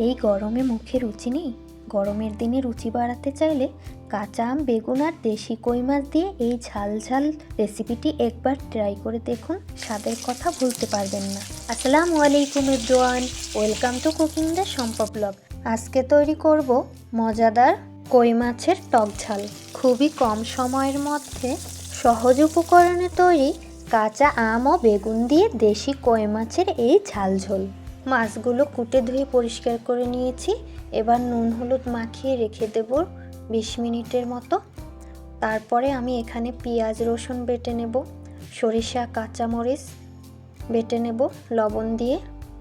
এই গরমে মুখে রুচি নেই? গরমের দিনে রুচি বাড়াতে চাইলে কাঁচা আম, বেগুন আর দেশি কই মাছ দিয়ে এই ঝাল ঝাল রেসিপিটি একবার ট্রাই করে দেখুন, স্বাদের কথা ভুলতে পারবেন না। আসসালামু আলাইকুম everyone, welcome to cooking the Shampa blog. আজকে তৈরি করব মজাদার কই মাছের টক ঝাল। খুবই কম সময়ের মধ্যে সহজ উপকরণে তৈরি কাঁচা আম ও বেগুন দিয়ে দেশি কই মাছের এই ঝাল ঝোল। মাছগুলো কুটে ধুয়ে পরিষ্কার করে নিয়েছি। এবার নুন হলুদ মাখিয়ে রেখে দেব 20 মিনিটের মতো। তারপরে আমি এখানে পেঁয়াজ রসুন বেটে নেব, সরিষা কাঁচামরিচ বেটে নেব লবণ দিয়ে।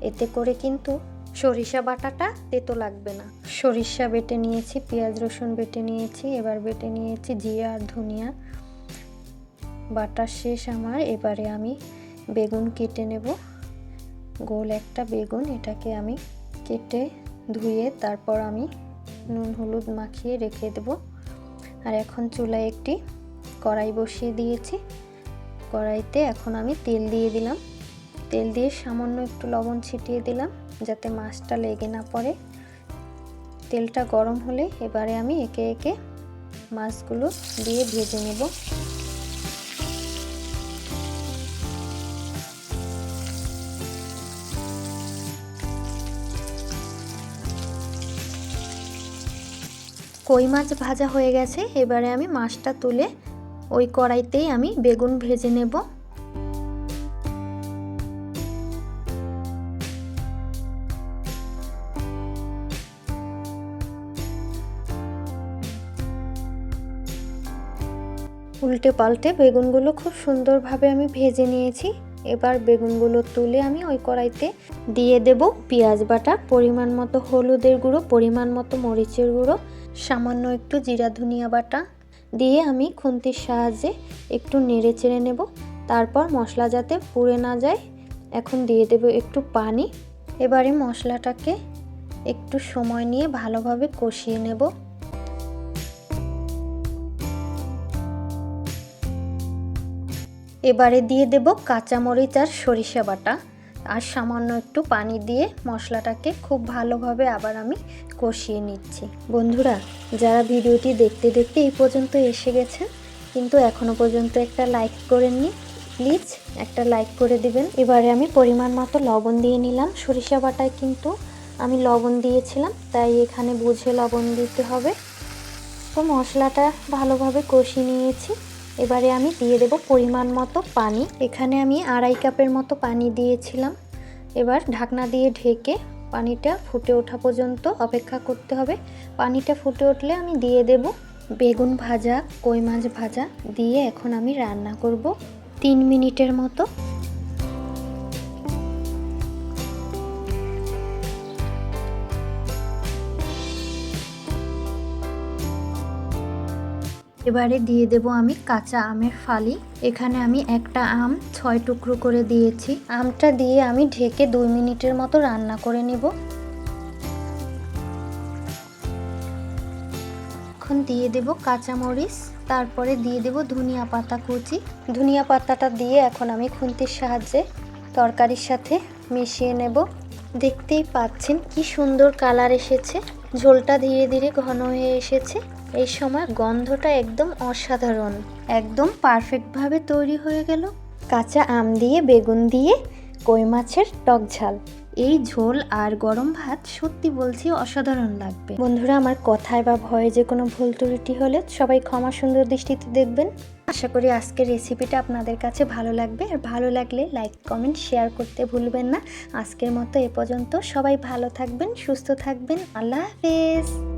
এতে করে কিন্তু সরিষা বাটাটা তেতো লাগবে না। সরিষা বেটে নিয়েছি, পেঁয়াজ রসুন বেটে নিয়েছি, এবার বেটে নিয়েছি জিরা আর ধনিয়া বাটা শেষ আমার। এবারে আমি বেগুন কেটে নেব, গোল একটা বেগুন, এটাকে আমি কেটে ধুয়ে তারপর আমি নুন হলুদ মাখিয়ে রেখে দেব। আর এখন চুলায় একটি কড়াই বসিয়ে দিয়েছি। কড়াইতে এখন আমি তেল দিয়ে দিলাম। তেল দিয়ে সামান্য একটু লবণ ছিটিয়ে দিলাম যাতে মাছটা লেগে না পড়ে। তেলটা গরম হলে এবারে আমি একে একে মাছগুলো দিয়ে ভেজে নেব। কই মাছ ভাজা হয়ে গেছে। এবারে আমি মাছটা তুলে ওই কড়াইতেই আমি বেগুন ভেজে নেব। উল্টে পাল্টে বেগুনগুলো খুব সুন্দরভাবে আমি ভেজে নিয়েছি। এবার বেগুনগুলো তুলে আমি ওই কড়াইতে দিয়ে দেব পেঁয়াজ বাটা, পরিমাণ মতো হলুদের গুঁড়ো, পরিমাণ মতো মরিচের গুঁড়ো, সামান্য একটু জিরা ধনিয়া বাটা দিয়ে আমি খুন্তির সাহায্যে একটু নেড়ে চেড়ে নেব। তারপর মশলা যাতে পুড়ে না যায় এখন দিয়ে দেব একটু পানি। এবারে মশলাটাকে একটু সময় নিয়ে ভালোভাবে কষিয়ে নেব। এবারে দিয়ে দেব কাঁচামরিচ আর সরিষা বাটা আর সামান্য একটু পানি দিয়ে মশলাটাকে খুব ভালোভাবে আবার আমি কষিয়ে নিচ্ছি। বন্ধুরা, যারা ভিডিওটি দেখতে দেখতে এই পর্যন্ত এসে গেছেন কিন্তু এখনো পর্যন্ত একটা লাইক করেননি, প্লিজ একটা লাইক করে দিবেন। এবারে আমি পরিমাণ মতো লবণ দিয়ে নিলাম। সরিষা বাটায় কিন্তু আমি লবণ দিয়েছিলাম, তাই এখানে বুঝে লবণ দিতে হবে। তো মশলাটা ভালোভাবে কষিয়ে নিয়েছি। এবারে আমি দিয়ে দেব পরিমাণ মতো পানি। এখানে আমি 2.5 কাপের মতো পানি দিয়েছিলাম। এবার ঢাকনা দিয়ে ঢেকে পানিটা ফুটে ওঠা পর্যন্ত অপেক্ষা করতে হবে। পানিটা ফুটে উঠলে আমি দিয়ে দেব বেগুন ভাজা, কই মাছ ভাজা দিয়ে এখন আমি রান্না করব 3 মিনিটের মতো। এবারে দিয়ে দেব আমি কাঁচা আমের ফালি। এখানে আমি একটা আম 6 টুকরো করে দিয়েছি। আমটা দিয়ে আমি ঢেকে 2 মিনিটের মতো রান্না করে নেব। এখন দিয়ে দেব কাঁচামরিচ, তারপরে দিয়ে দেব ধনিয়া পাতা কুচি। ধনিয়া পাতাটা দিয়ে এখন আমি খুন্তির সাহায্যে তরকারির সাথে মিশিয়ে নেব। দেখতেই পাচ্ছেন কি সুন্দর কালার এসেছে, ঝোলটা ধীরে ধীরে ঘন হয়ে এসেছে। এই সময় গন্ধটা একদম অসাধারণ, একদম পারফেক্টভাবে তৈরি হয়ে গেল কাঁচা আম দিয়ে বেগুন দিয়ে কই মাছের টক ঝাল। এই ঝোল আর গরম ভাত সত্যি বলছি অসাধারণ লাগবে। বন্ধুরা, আমার কথায় বা ভয়ে কোনো ভুল ত্রুটি হলে সবাই ক্ষমা সুন্দর দৃষ্টিতে দেখবেন। আশা করি আজকের রেসিপিটা আপনাদের কাছে ভালো লাগবে। আর ভালো লাগলে লাইক কমেন্ট শেয়ার করতে ভুলবেন না। আজকের মতো এ পর্যন্ত। সবাই ভালো থাকবেন, সুস্থ থাকবেন। আল্লাহ হাফেজ।